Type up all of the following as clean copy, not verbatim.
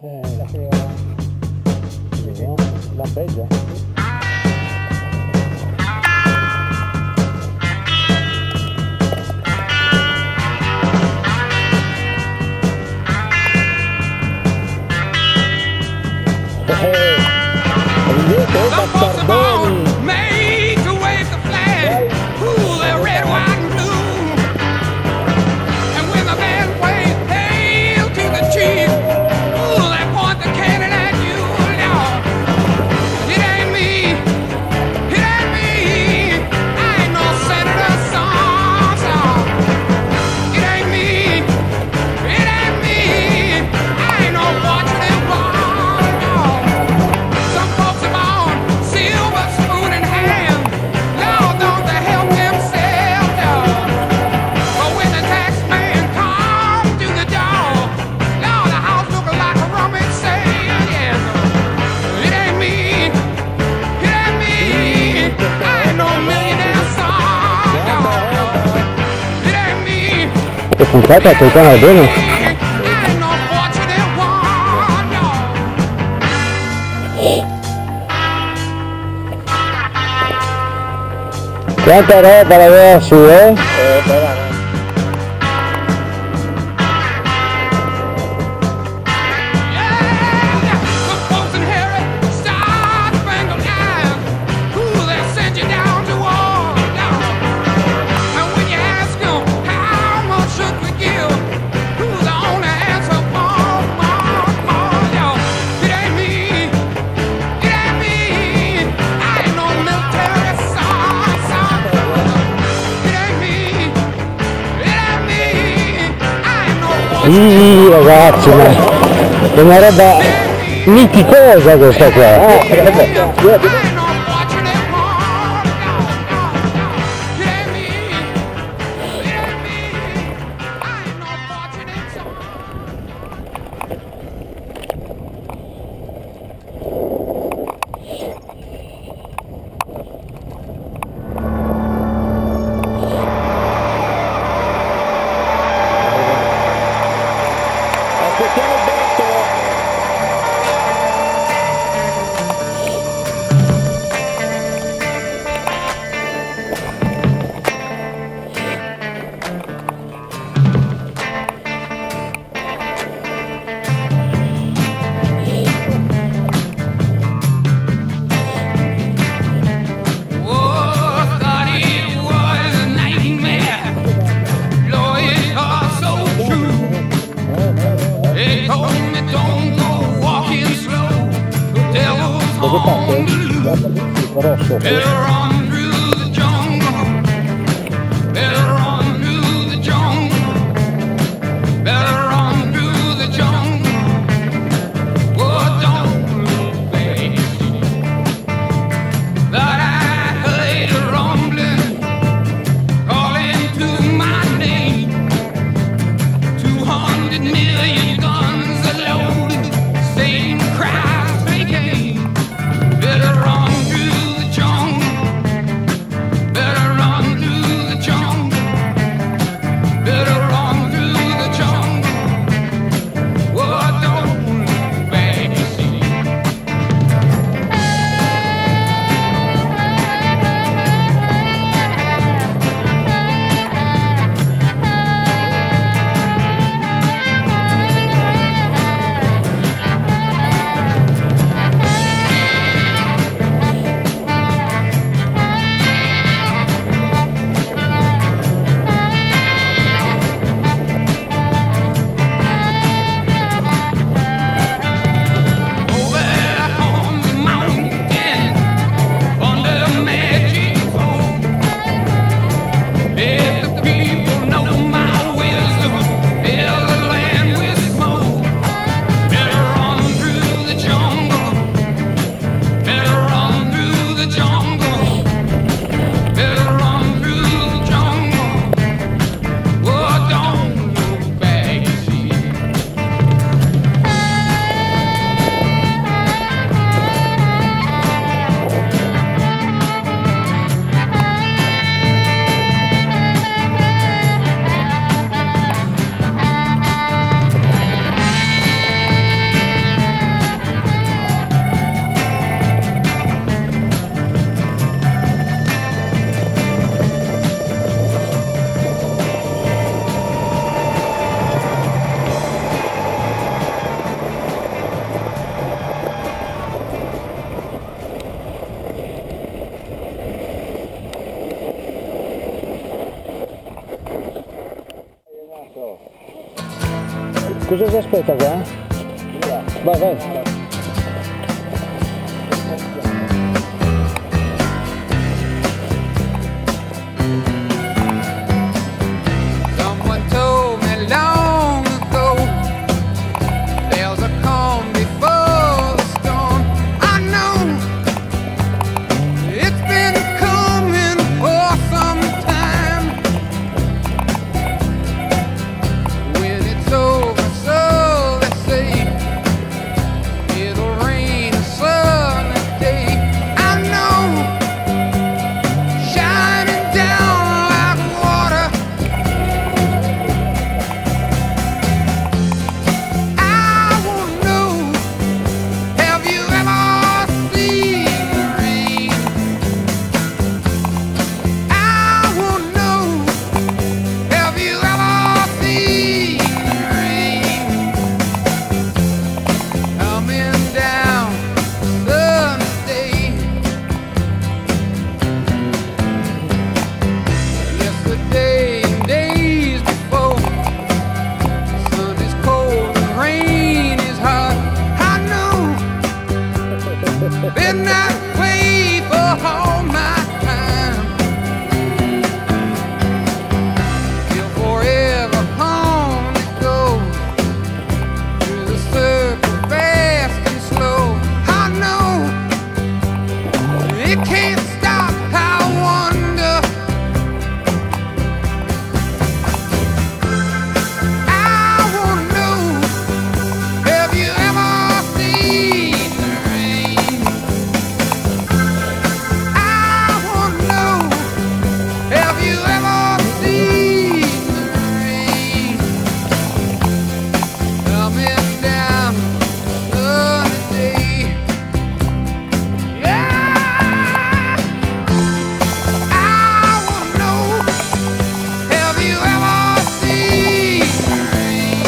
La peggio. È puntata a quel canale bene? Quanta roba l'aveva su, Ragazzi, ma è una roba miticosa questa qua. Rosso. Better run through the jungle. Cosa si aspetta qua? Vai, vai. Someone told me long ago there's a calm before the storm. I know it's been coming for some time. When it's over, so they say, it'll rain a sunny day. I know, shining down like water. I wanna know, have you ever seen the rain? I wanna know, have you ever seen the rain? Coming down Sunday. Yesterday and days before, sun is cold and rain is hot. I know, been that way for all my time. Till forever on it goes, through the circle fast and slow. I know, it can't stop. I wonder, I wanna know, have you ever seen the rain? I wanna know, have you ever seen the rain? Coming down sunny day. Yeah, I wanna know, have you ever seen the rain?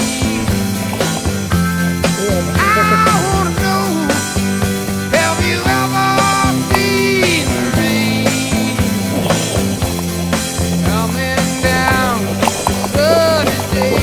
I wanna know, have you ever seen the rain? Coming down sunny day.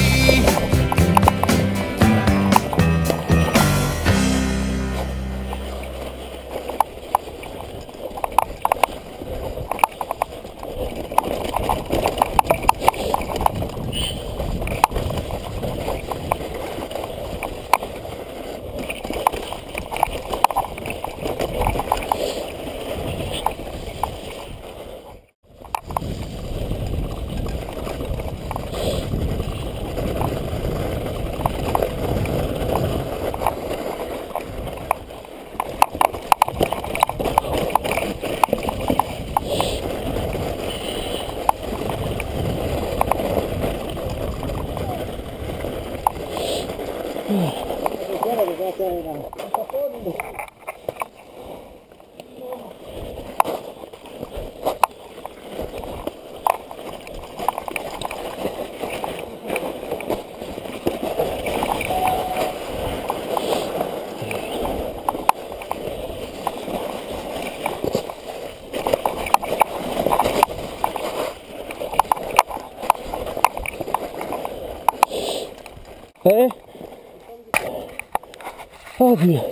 Oddio.